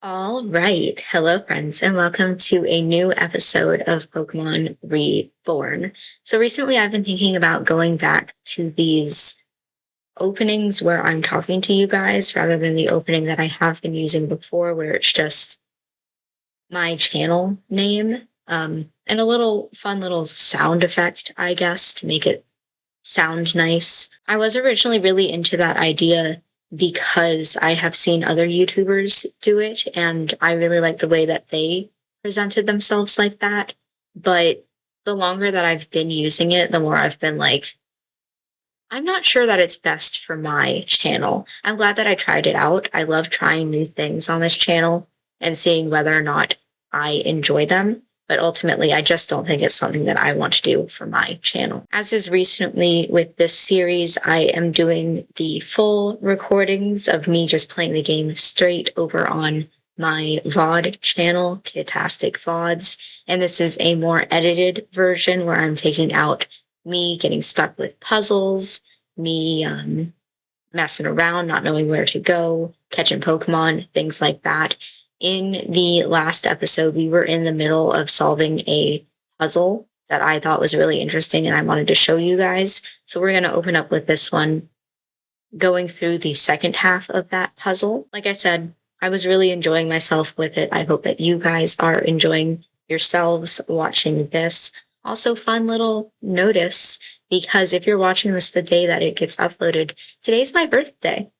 All right. Hello, friends, and welcome to a new episode of Pokemon Reborn. So, recently I've been thinking about going back to these openings where I'm talking to you guys rather than the opening that I have been using before, where it's just my channel name and a little fun little sound effect, I guess, to make it sound nice. I was originally really into that idea because I have seen other YouTubers do it, and I really like the way that they presented themselves like that. But the longer that I've been using it, the more I've been like, I'm not sure that it's best for my channel. I'm glad that I tried it out. I love trying new things on this channel and seeing whether or not I enjoy them. But ultimately, I just don't think it's something that I want to do for my channel. As is recently with this series, I am doing the full recordings of me just playing the game straight over on my VOD channel, Kitastic VODs. And this is a more edited version where I'm taking out me getting stuck with puzzles, me messing around, not knowing where to go, catching Pokemon, things like that. In the last episode, we were in the middle of solving a puzzle that I thought was really interesting and I wanted to show you guys. So we're going to open up with this one, going through the second half of that puzzle. Like I said, I was really enjoying myself with it. I hope that you guys are enjoying yourselves watching this. Also, fun little notice, because if you're watching this the day that it gets uploaded, today's my birthday,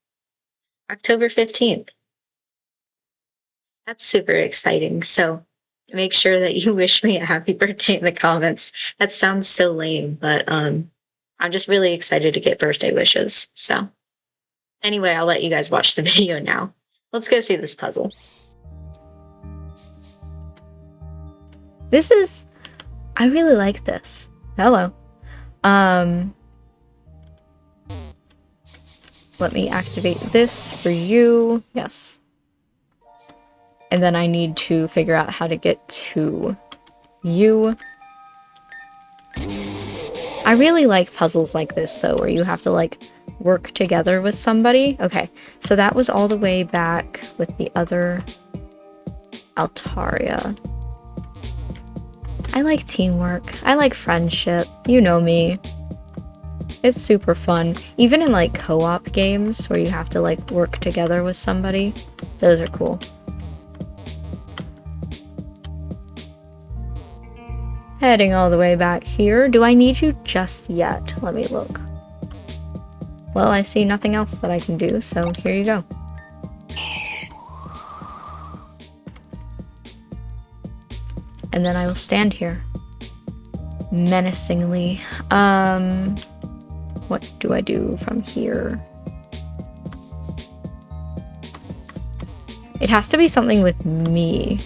October 15th. That's super exciting. So make sure that you wish me a happy birthday in the comments. That sounds so lame, but I'm just really excited to get birthday wishes. So anyway, I'll let you guys watch the video now. Let's go see this puzzle. I really like this. Hello. Let me activate this for you. Yes. And then I need to figure out how to get to you. I really like puzzles like this, though, where you have to, like, work together with somebody. Okay, so that was all the way back with the other Altaria. I like teamwork. I like friendship. You know me. It's super fun. Even in, like, co-op games where you have to, like, work together with somebody. Those are cool. Heading all the way back here. Do I need you just yet? Let me look. Well, I see nothing else that I can do, so here you go. And then I will stand here. Menacingly. What do I do from here? It has to be something with me.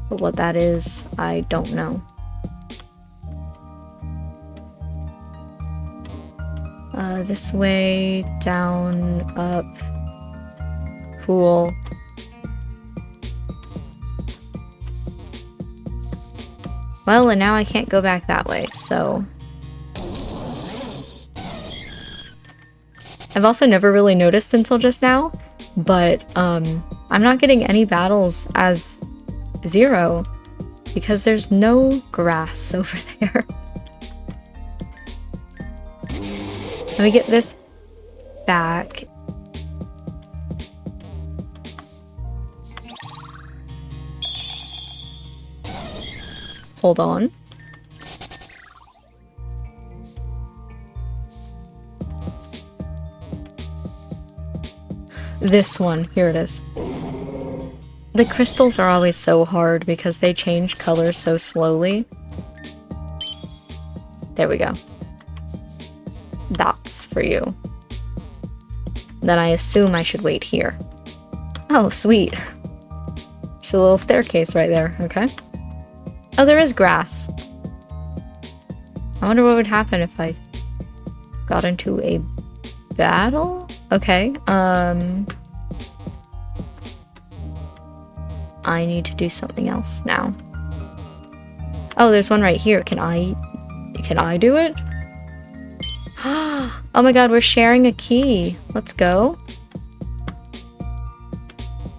But what that is, I don't know. This way, down, up. Cool. Well, and now I can't go back that way, so... I've also never really noticed until just now, but I'm not getting any battles as 0 because there's no grass over there. Let me get this back. Hold on. This one, here it is. The crystals are always so hard because they change color so slowly. There we go. That's for you. Then I assume I should wait here. Oh, sweet. There's a little staircase right there, okay. Oh, there is grass. I wonder what would happen if I got into a battle? Okay, I need to do something else now. Oh, there's one right here. Can I do it? Oh my god, we're sharing a key. Let's go.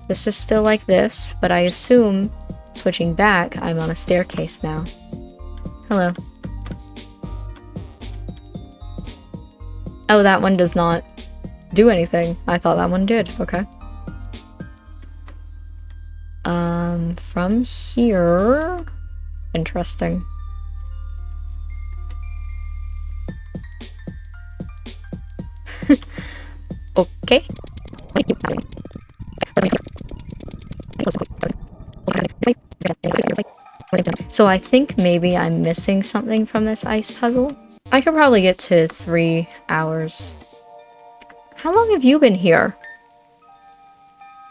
This is still like this, but I assume, switching back, I'm on a staircase now. Hello. Oh, that one does not do anything. I thought that one did. Okay. From here... Interesting. Okay. So I think maybe I'm missing something from this ice puzzle. I could probably get to 3 hours. How long have you been here?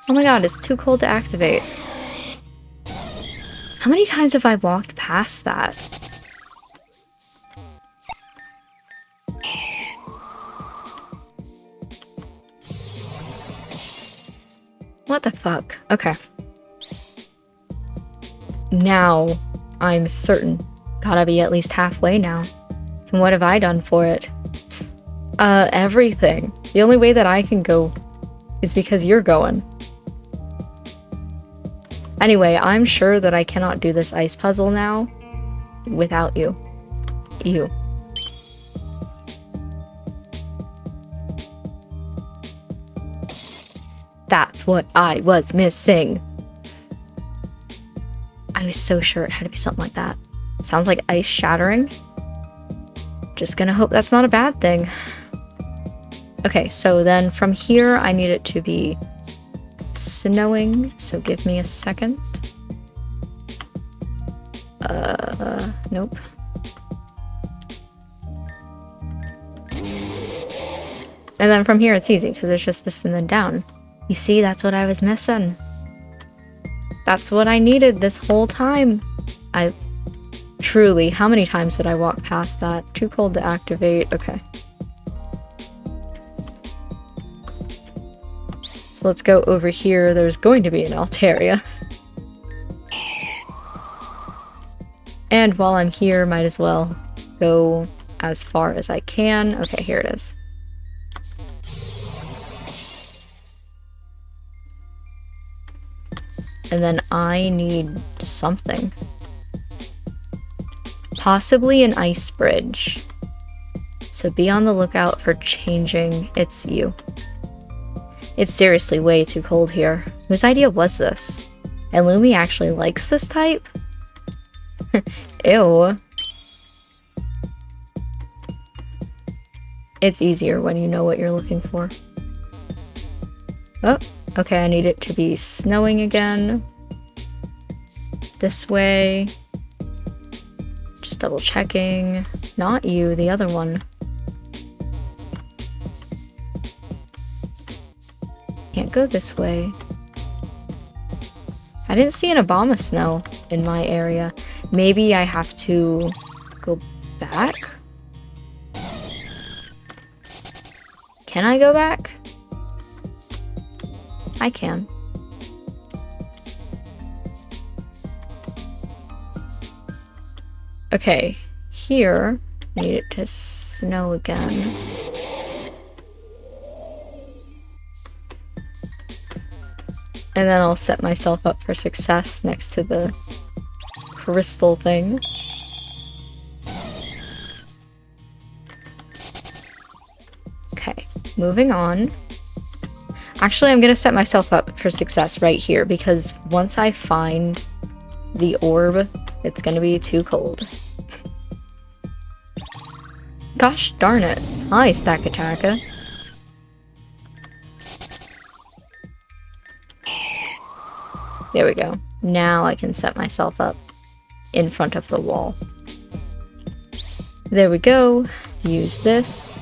Oh my god, it's too cold to activate. How many times have I walked past that? What the fuck? Okay. Now, I'm certain. Gotta be at least halfway now. And what have I done for it? Everything. The only way that I can go is because you're going. Anyway, I'm sure that I cannot do this ice puzzle now without you. You. That's what I was missing. I was so sure it had to be something like that. Sounds like ice shattering. Just gonna hope that's not a bad thing. Okay, so then from here, I need it to be snowing, so give me a second. Nope. And then from here, it's easy, because it's just this and then down. You see, that's what I was missing. That's what I needed this whole time. Truly, how many times did I walk past that? Too cold to activate. Okay. So let's go over here. There's going to be an Altaria. And while I'm here, might as well go as far as I can. Okay, here it is. And then I need something. Possibly an ice bridge. So be on the lookout for changing. It's you. It's seriously way too cold here. Whose idea was this? And Lumi actually likes this type? Ew. It's easier when you know what you're looking for. Oh, okay, I need it to be snowing again. This way. Just double checking. Not you, the other one. Can't go this way. I didn't see an Obama snow in my area. Maybe I have to go back? Can I go back? I can. Okay, here, I need it to snow again. And then I'll set myself up for success next to the crystal thing. Okay, moving on. Actually, I'm gonna set myself up for success right here because once I find the orb, it's gonna be too cold. Gosh darn it. Hi, Stack Attacker. There we go. Now I can set myself up in front of the wall. There we go. Use this.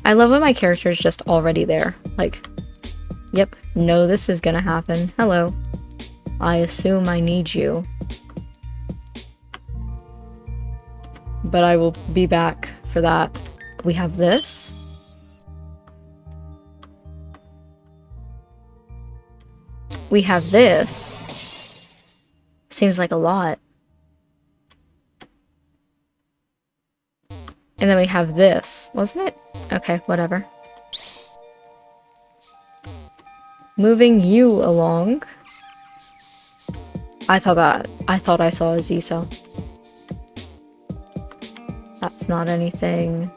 I love when my character is just already there. Like, yep, know this is gonna happen. Hello. I assume I need you. But I will be back for that. We have this. We have this. Seems like a lot. And then we have this. Wasn't it? Okay, whatever. moving you along. I thought I saw a Z cell. That's not anything.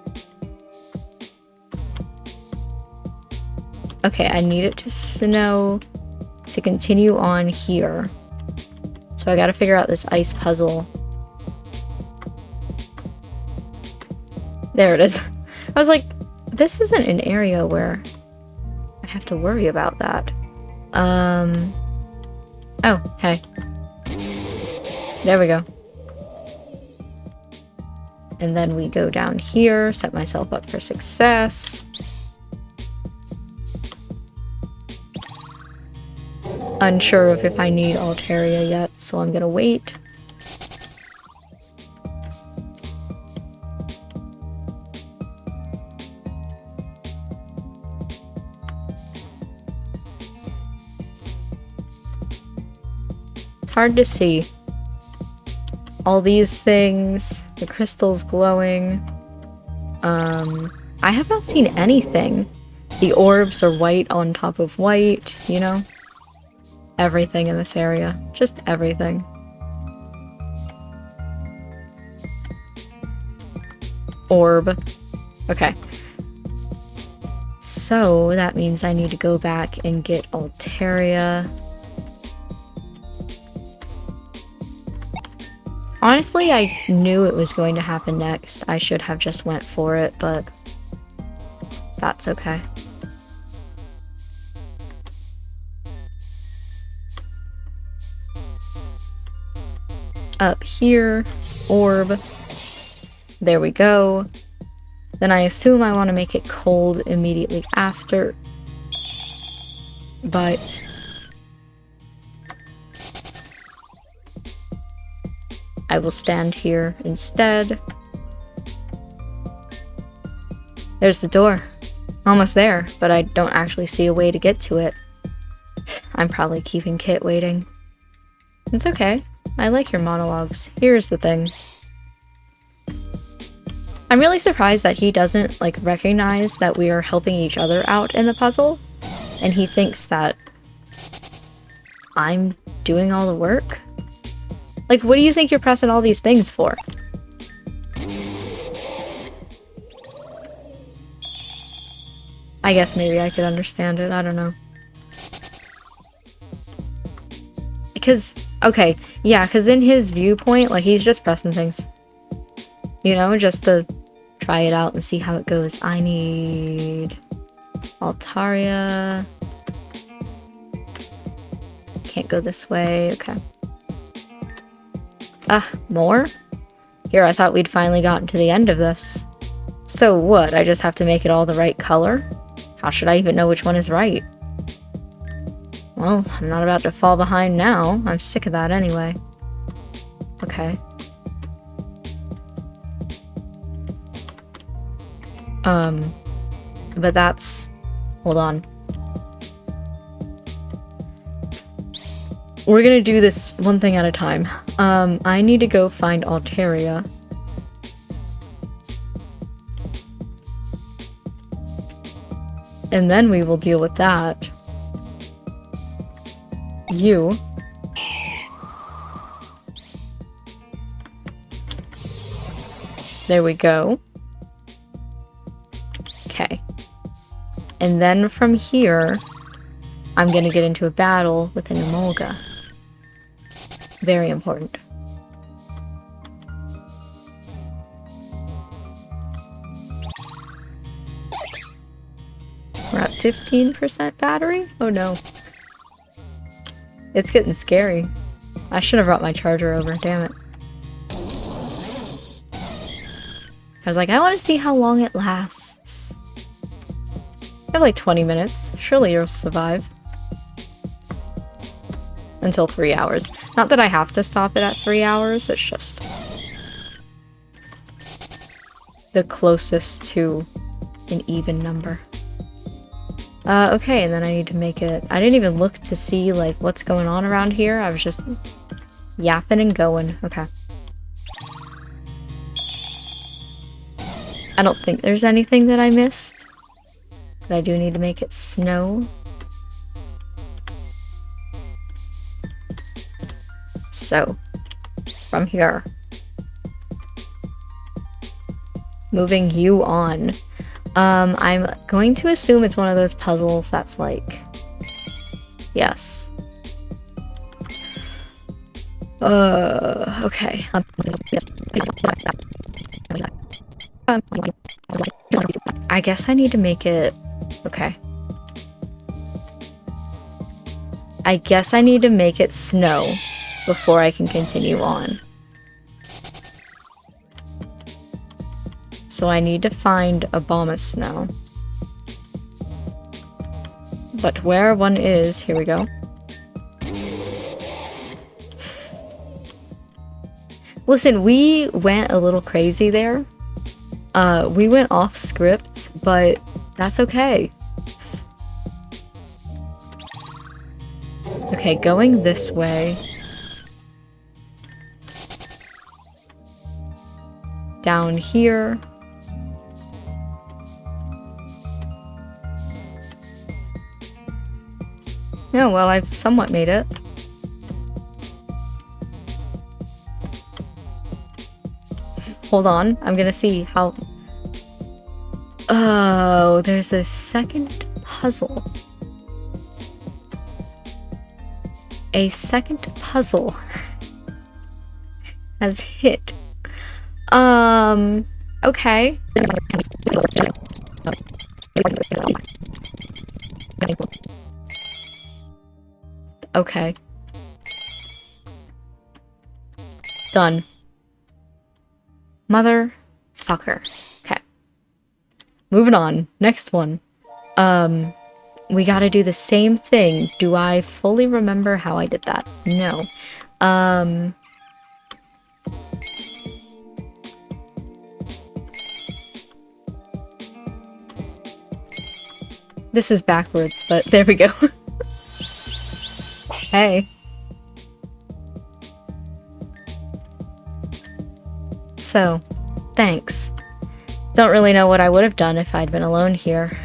Okay, I need it to snow to continue on here. So I gotta figure out this ice puzzle. There it is. I was like, this isn't an area where I have to worry about that. Oh, hey. There we go. And then we go down here, set myself up for success. Unsure of if I need Altaria yet, so I'm gonna wait. It's hard to see. All these things, the crystals glowing. I have not seen anything. The orbs are white on top of white, you know? Everything in this area. Just everything. Orb. Okay. So, that means I need to go back and get Altaria. Honestly, I knew it was going to happen next. I should have just went for it, but that's okay. Up here, orb. There we go. Then I assume I want to make it cold immediately after. But I will stand here instead. There's the door. Almost there, but I don't actually see a way to get to it. I'm probably keeping Kit waiting. It's okay. I like your monologues. Here's the thing. I'm really surprised that he doesn't, like, recognize that we are helping each other out in the puzzle. And he thinks that I'm doing all the work. Like, what do you think you're pressing all these things for? I guess maybe I could understand it. I don't know. Because, okay, yeah, because in his viewpoint, like, he's just pressing things. You know, just to try it out and see how it goes. I need Altaria. Can't go this way. Okay. More? Here, I thought we'd finally gotten to the end of this. So what? I just have to make it all the right color? How should I even know which one is right? Well, I'm not about to fall behind now. I'm sick of that anyway. Okay. But that's... Hold on. We're gonna do this one thing at a time. I need to go find Altaria. And then we will deal with that. You. There we go. Okay. And then from here, I'm gonna get into a battle with an Emolga. Very important. We're at 15% battery? Oh no. It's getting scary. I should have brought my charger over, damn it. I was like, I want to see how long it lasts. I have like 20 minutes. Surely you'll survive. Until 3 hours. Not that I have to stop it at 3 hours, it's just the closest to an even number. Okay, and then I need to make it... I didn't even look to see, like, what's going on around here. I was just yapping and going. Okay. I don't think there's anything that I missed. But I do need to make it snow. So, from here. Moving you on. I'm going to assume it's one of those puzzles that's like... Yes. Okay. I guess I need to make it... Okay. I guess I need to make it snow before I can continue on. So I need to find a bomb of snow. But where one is, here we go. Listen, we went a little crazy there. We went off script, but that's okay. Okay, going this way. Down here. Oh, well, I've somewhat made it. Hold on, I'm gonna see how... Oh, there's a second puzzle. A second puzzle has hit. Okay. Okay. Done. Motherfucker. Okay. Moving on. Next one. We gotta do the same thing. Do I fully remember how I did that? No. This is backwards, but there we go. Hey. So, thanks. Don't really know what I would have done if I'd been alone here.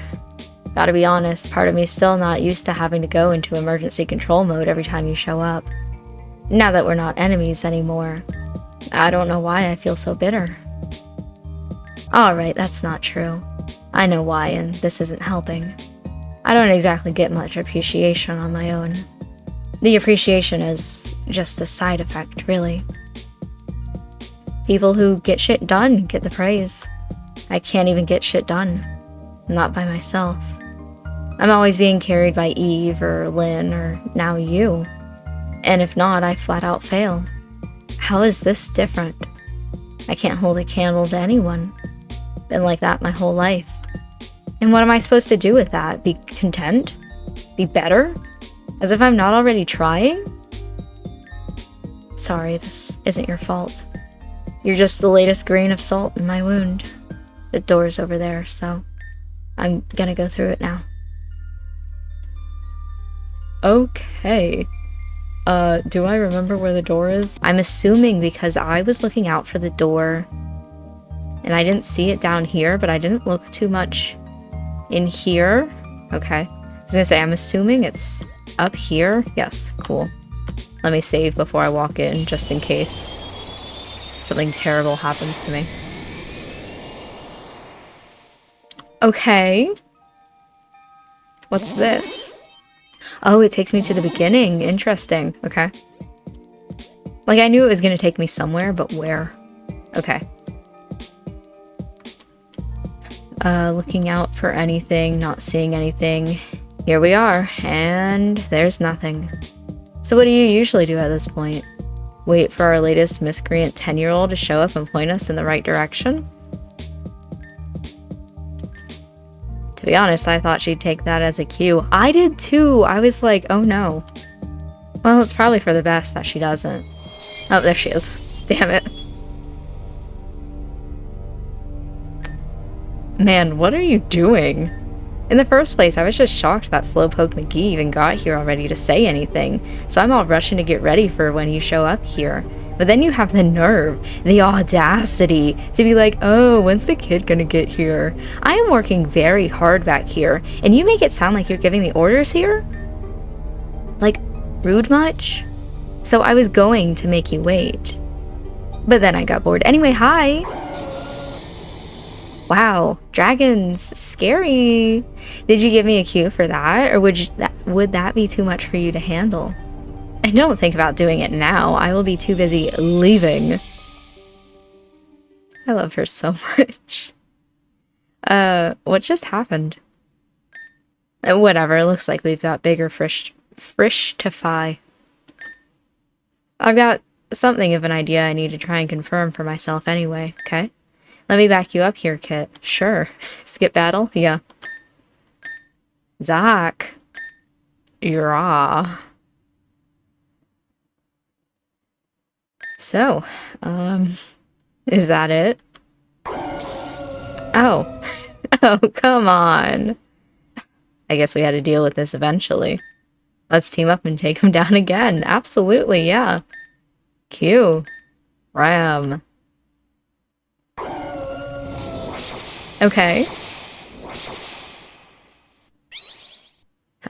Gotta be honest, part of me's still not used to having to go into emergency control mode every time you show up. Now that we're not enemies anymore, I don't know why I feel so bitter. Alright, that's not true. I know why, and this isn't helping. I don't exactly get much appreciation on my own. The appreciation is just a side effect, really. People who get shit done get the praise. I can't even get shit done. Not by myself. I'm always being carried by Eve or Lynn or now you. And if not, I flat out fail. How is this different? I can't hold a candle to anyone. Been like that my whole life. And what am I supposed to do with that? Be content? Be better? As if I'm not already trying? Sorry, this isn't your fault. You're just the latest grain of salt in my wound. The door's over there, so I'm gonna go through it now. Okay. Do I remember where the door is? I'm assuming because I was looking out for the door and I didn't see it down here, but I didn't look too much in here. Okay. I was gonna say, I'm assuming it's up here. Yes, cool. Let me save before I walk in, just in case something terrible happens to me. Okay. What's this? Oh, it takes me to the beginning. Interesting. Okay. Like, I knew it was gonna take me somewhere, but where? Okay. Looking out for anything, not seeing anything. Here we are, and there's nothing. So what do you usually do at this point? Wait for our latest miscreant 10-year-old to show up and point us in the right direction? To be honest, I thought she'd take that as a cue. I did too! I was like, oh no. Well, it's probably for the best that she doesn't. Oh, there she is. Damn it. Man, what are you doing? In the first place, I was just shocked that Slowpoke McGee even got here already to say anything, so I'm all rushing to get ready for when you show up here. But then you have the nerve, the audacity, to be like, oh, when's the kid gonna get here? I am working very hard back here, and you make it sound like you're giving the orders here? Like, rude much? So I was going to make you wait. But then I got bored. Anyway, hi! Wow, dragons, scary. Did you give me a cue for that? Or would that be too much for you to handle? And don't think about doing it now. I will be too busy leaving. I love her so much. What just happened? Whatever, it looks like we've got bigger fish to fry. I've got something of an idea I need to try and confirm for myself anyway, okay? Let me back you up here, Kit. Sure. Skip battle? Yeah. Zach. Yah. So, is that it? Oh. Oh, come on. I guess we had to deal with this eventually. Let's team up and take him down again. Absolutely, yeah. Q. Ram. Okay.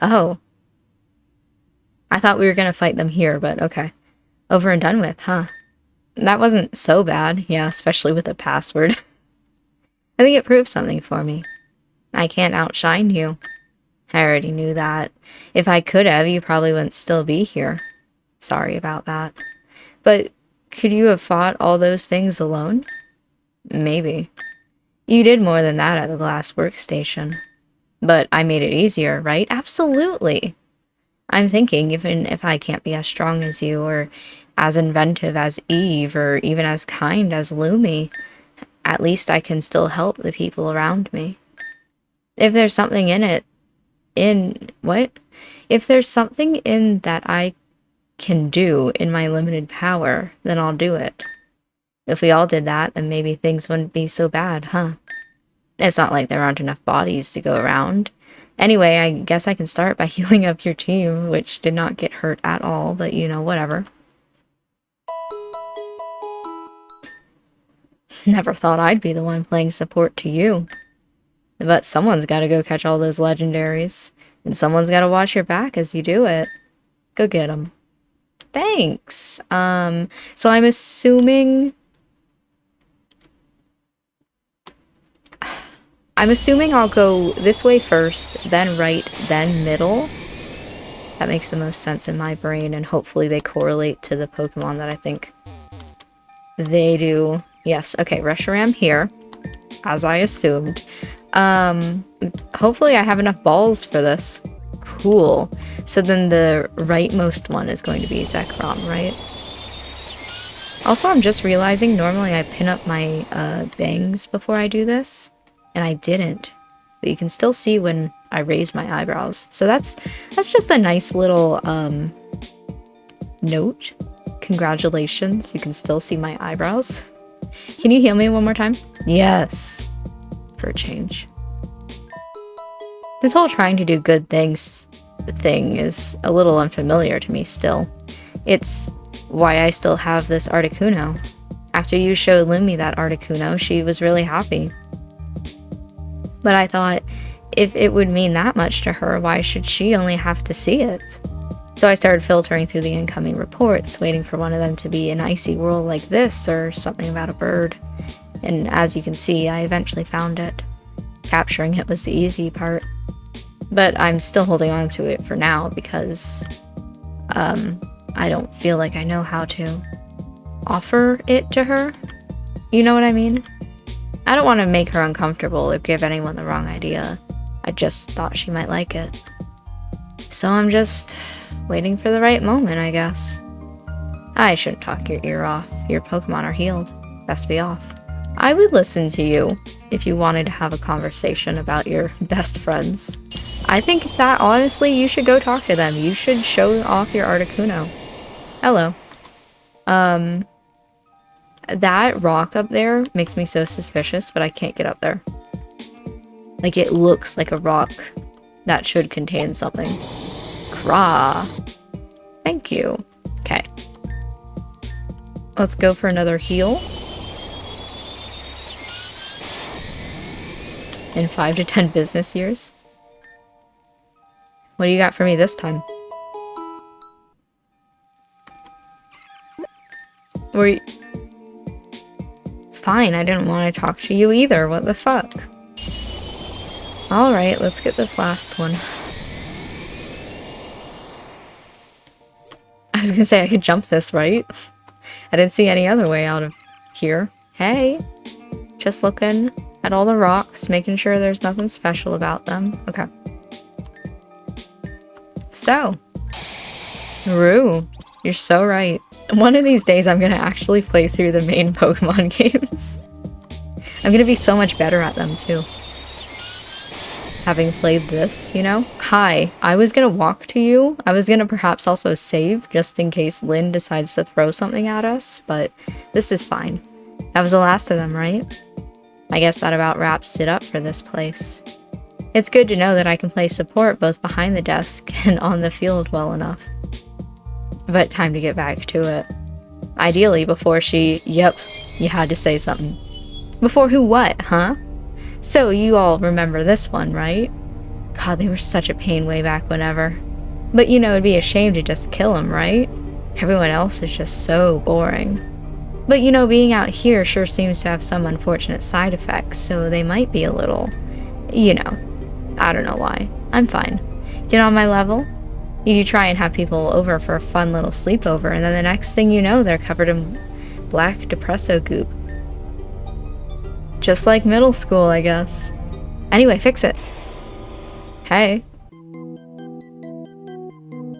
Oh. I thought we were gonna fight them here, but okay. Over and done with, huh? That wasn't so bad, yeah, especially with a password. I think it proved something for me. I can't outshine you. I already knew that. If I could have, you probably wouldn't still be here. Sorry about that. But could you have fought all those things alone? Maybe. You did more than that at the glass workstation. But I made it easier, right? Absolutely. I'm thinking, even if I can't be as strong as you, or as inventive as Eve, or even as kind as Lumi, at least I can still help the people around me. If there's something If there's something in that I can do in my limited power, then I'll do it. If we all did that, then maybe things wouldn't be so bad, huh? It's not like there aren't enough bodies to go around. Anyway, I guess I can start by healing up your team, which did not get hurt at all, but you know, whatever. Never thought I'd be the one playing support to you. But someone's gotta go catch all those legendaries, and someone's gotta watch your back as you do it. Go get them. Thanks. So I'm assuming I'll go this way first, then right, then middle. That makes the most sense in my brain, and hopefully they correlate to the Pokemon that I think they do. Yes, okay, Reshiram here, as I assumed. Hopefully I have enough balls for this. Cool. So then the rightmost one is going to be Zekrom, right? Also, I'm just realizing normally I pin up my bangs before I do this, and I didn't. But you can still see when I raise my eyebrows. So that's just a nice little note. Congratulations, you can still see my eyebrows. Can you heal me one more time? Yes. For a change. This whole trying to do good things thing is a little unfamiliar to me still. It's why I still have this Articuno. After you showed Lumi that Articuno, she was really happy. But I thought, if it would mean that much to her, why should she only have to see it? So I started filtering through the incoming reports, waiting for one of them to be an icy world like this, or something about a bird. And as you can see, I eventually found it. Capturing it was the easy part. But I'm still holding on to it for now because I don't feel like I know how to offer it to her. You know what I mean? I don't want to make her uncomfortable or give anyone the wrong idea. I just thought she might like it. So I'm just waiting for the right moment, I guess. I shouldn't talk your ear off. Your Pokemon are healed. Best be off. I would listen to you if you wanted to have a conversation about your best friends. I think that, honestly, you should go talk to them. You should show off your Articuno. Hello. That rock up there makes me so suspicious, but I can't get up there. Like, it looks like a rock that should contain something. Craw. Thank you. Okay. Let's go for another heal. In 5 to 10 business years. What do you got for me this time? Were you... Fine, I didn't want to talk to you either. What the fuck? Alright, let's get this last one. I was gonna say I could jump this, right? I didn't see any other way out of here. Hey! Just looking at all the rocks, making sure there's nothing special about them. Okay. So. Rue, you're so right. One of these days I'm gonna actually play through the main Pokemon games. I'm gonna be so much better at them too. Having played this, you know? Hi, I was gonna walk to you. I was gonna perhaps also save, just in case Lynn decides to throw something at us, but this is fine. That was the last of them, right? I guess that about wraps it up for this place. It's good to know that I can play support both behind the desk and on the field well enough. But time to get back to it. Ideally before she... Yep, you had to say something. Before who what, huh? So you all remember this one, right? God, they were such a pain way back whenever. But you know, it'd be a shame to just kill them, right? Everyone else is just so boring. But you know, being out here sure seems to have some unfortunate side effects, so they might be a little... You know, I don't know why. I'm fine. Get on my level? You try and have people over for a fun little sleepover, and then the next thing you know, they're covered in black depresso goop. Just like middle school, I guess. Anyway, fix it. Hey.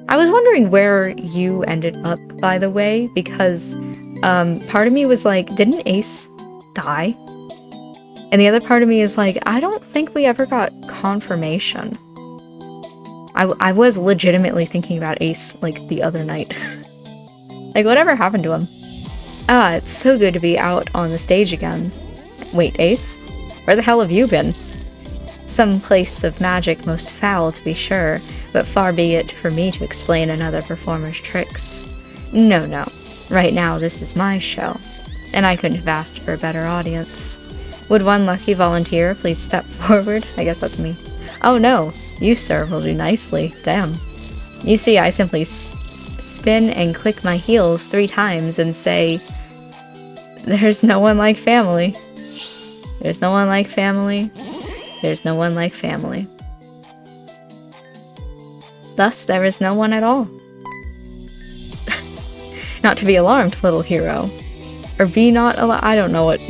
I was wondering where you ended up, by the way, because part of me was like, didn't Ace die? And the other part of me is like, I don't think we ever got confirmation. I was legitimately thinking about Ace, like, the other night. Like, whatever happened to him? Ah, it's so good to be out on the stage again. Wait, Ace? Where the hell have you been? Some place of magic most foul, to be sure, but far be it for me to explain another performer's tricks. No. Right now, this is my show, and I couldn't have asked for a better audience. Would one lucky volunteer please step forward? I guess that's me. Oh no, you, sir, will do nicely. Damn. You see, I simply spin and click my heels 3 times and say, there's no one like family. There's no one like family. There's no one like family. Thus, there is no one at all. Not to be alarmed, little hero. Or be not alarmed. I don't know what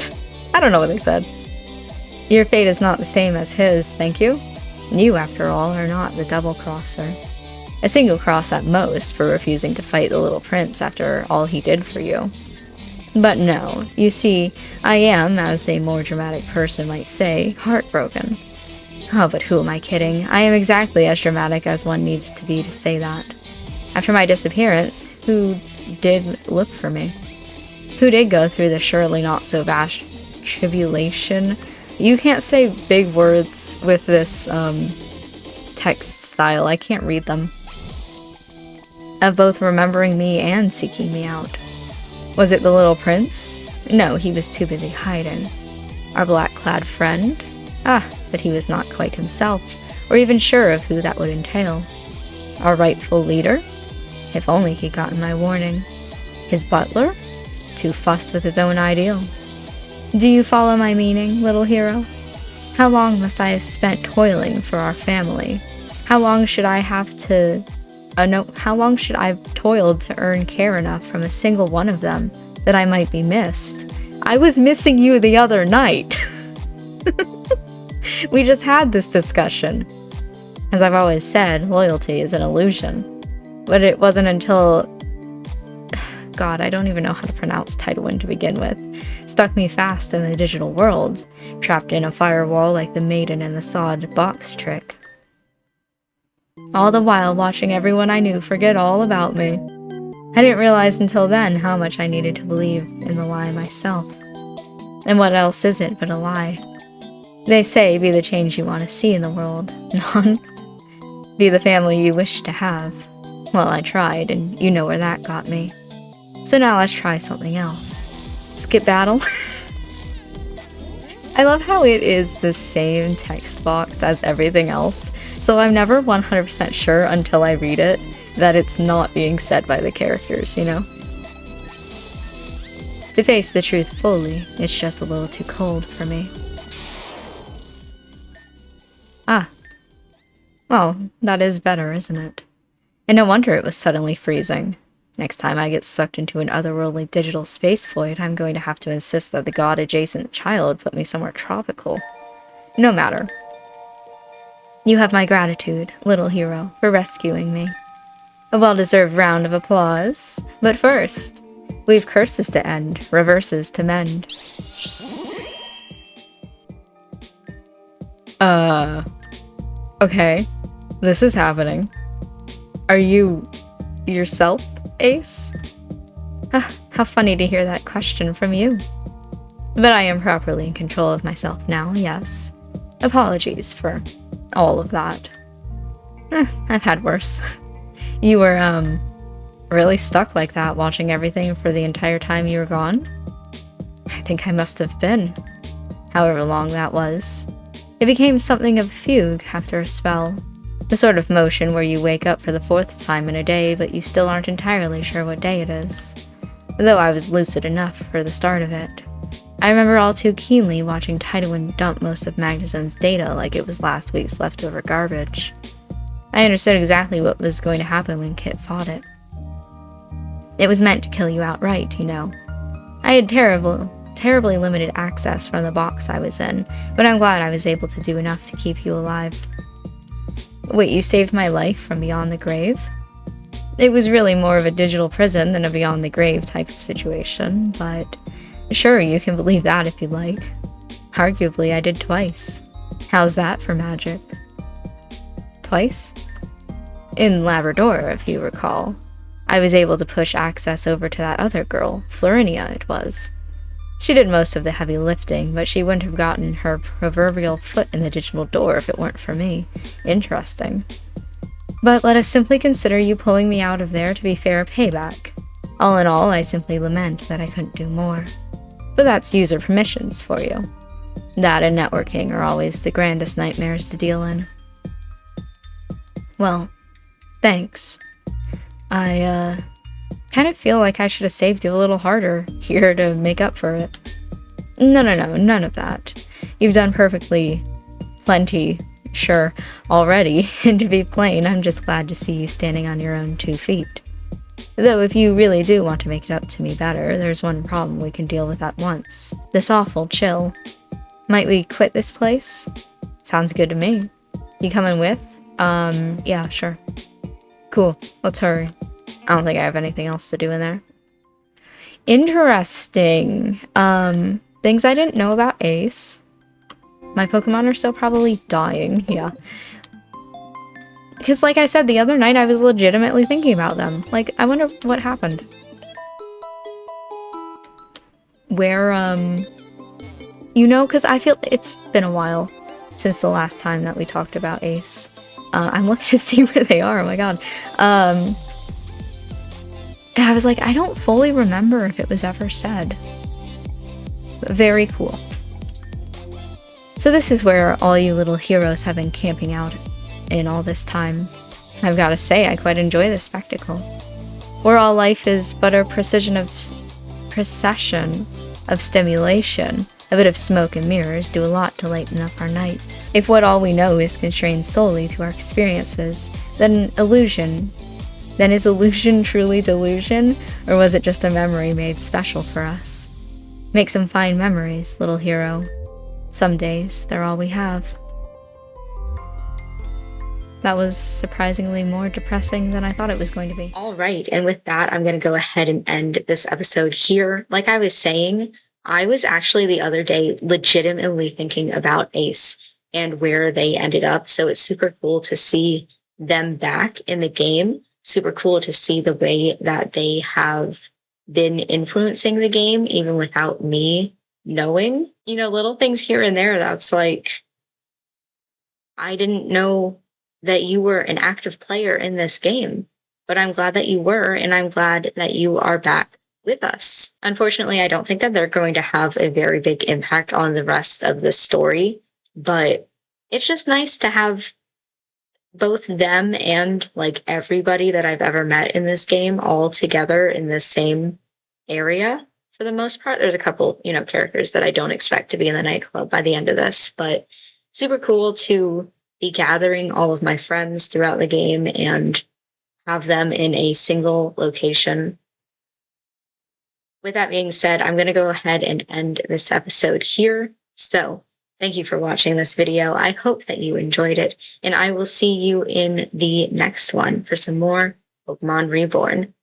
they said. Your fate is not the same as his, thank you. You, after all, are not the double-crosser. A single cross at most for refusing to fight the little prince after all he did for you. But no, you see, I am, as a more dramatic person might say, heartbroken. Oh, but who am I kidding? I am exactly as dramatic as one needs to be to say that. After my disappearance, who did look for me? Who did go through the surely not so vast tribulation? You can't say big words with this text style. I can't read them. Of both remembering me and seeking me out. Was it the little prince? No, he was too busy hiding. Our black-clad friend? Ah, but he was not quite himself, or even sure of who that would entail. Our rightful leader? If only he'd gotten my warning. His butler? Too fussed with his own ideals. Do you follow my meaning, little hero? How long must I have spent toiling for our family? How long should I have toiled to earn care enough from a single one of them that I might be missed? I was missing you the other night. We just had this discussion. As I've always said, loyalty is an illusion. But it wasn't until... God, I don't even know how to pronounce Tidewin to begin with. Stuck me fast in the digital world, trapped in a firewall like the maiden in the sawed box trick. All the while watching everyone I knew forget all about me. I didn't realize until then how much I needed to believe in the lie myself. And what else is it but a lie? They say, be the change you want to see in the world. None. Be the family you wish to have. Well, I tried, and you know where that got me. So now let's try something else. Skip battle? I love how it is the same text box as everything else, so I'm never 100% sure until I read it that it's not being said by the characters, you know? To face the truth fully, it's just a little too cold for me. Ah. Well, that is better, isn't it? And no wonder it was suddenly freezing. Next time I get sucked into an otherworldly digital space void, I'm going to have to insist that the god-adjacent child put me somewhere tropical. No matter. You have my gratitude, little hero, for rescuing me. A well-deserved round of applause. But first, we've curses to end, reverses to mend. Okay. This is happening. Are you yourself, Ace? How funny to hear that question from you. But I am properly in control of myself now, yes. Apologies for all of that. I've had worse. You were, really stuck like that, watching everything for the entire time you were gone? I think I must have been. However long that was. It became something of a fugue after a spell. The sort of motion where you wake up for the 4th time in a day, but you still aren't entirely sure what day it is. Though I was lucid enough for the start of it. I remember all too keenly watching Tidewin dump most of Magnusson's data like it was last week's leftover garbage. I understood exactly what was going to happen when Kit fought it. It was meant to kill you outright, you know. I had terribly limited access from the box I was in, but I'm glad I was able to do enough to keep you alive. Wait, you saved my life from beyond the grave? It was really more of a digital prison than a beyond the grave type of situation, but sure, you can believe that if you'd like. Arguably, I did twice. How's that for magic? Twice? In Labrador, if you recall. I was able to push access over to that other girl, Florinia it was. She did most of the heavy lifting, but she wouldn't have gotten her proverbial foot in the digital door if it weren't for me. Interesting. But let us simply consider you pulling me out of there to be fair payback. All in all, I simply lament that I couldn't do more. But that's user permissions for you. That and networking are always the grandest nightmares to deal in. Well, thanks. I, kind of feel like I should have saved you a little harder here to make up for it. No, none of that. You've done plenty, sure, already, and to be plain, I'm just glad to see you standing on your own 2 feet. Though if you really do want to make it up to me better, there's one problem we can deal with at once. This awful chill. Might we quit this place? Sounds good to me. You coming with? Yeah, sure. Cool, let's hurry. I don't think I have anything else to do in there. Interesting. Things I didn't know about Ace. My Pokemon are still probably dying, yeah. Because like I said the other night, I was legitimately thinking about them. Like, I wonder what happened. Where, you know, because I feel it's been a while since the last time that we talked about Ace. I'm looking to see where they are, oh my god. And I was like, I don't fully remember if it was ever said. Very cool. So this is where all you little heroes have been camping out in all this time. I've got to say, I quite enjoy this spectacle. Where all life is but a procession of stimulation, a bit of smoke and mirrors do a lot to lighten up our nights. If what all we know is constrained solely to our experiences, then is illusion truly delusion, or was it just a memory made special for us? Make some fine memories, little hero. Some days, they're all we have. That was surprisingly more depressing than I thought it was going to be. All right, and with that, I'm going to go ahead and end this episode here. Like I was saying, I was actually the other day legitimately thinking about Ace and where they ended up, so it's super cool to see them back in the game. Super cool to see the way that they have been influencing the game, even without me knowing. You know, little things here and there that's like, I didn't know that you were an active player in this game, but I'm glad that you were, and I'm glad that you are back with us. Unfortunately, I don't think that they're going to have a very big impact on the rest of the story, but it's just nice to have both them and like everybody that I've ever met in this game all together in the same area for the most part. There's a couple, characters that I don't expect to be in the nightclub by the end of this, but super cool to be gathering all of my friends throughout the game and have them in a single location. With that being said, I'm going to go ahead and end this episode here. So thank you for watching this video. I hope that you enjoyed it, and I will see you in the next one for some more Pokemon Reborn.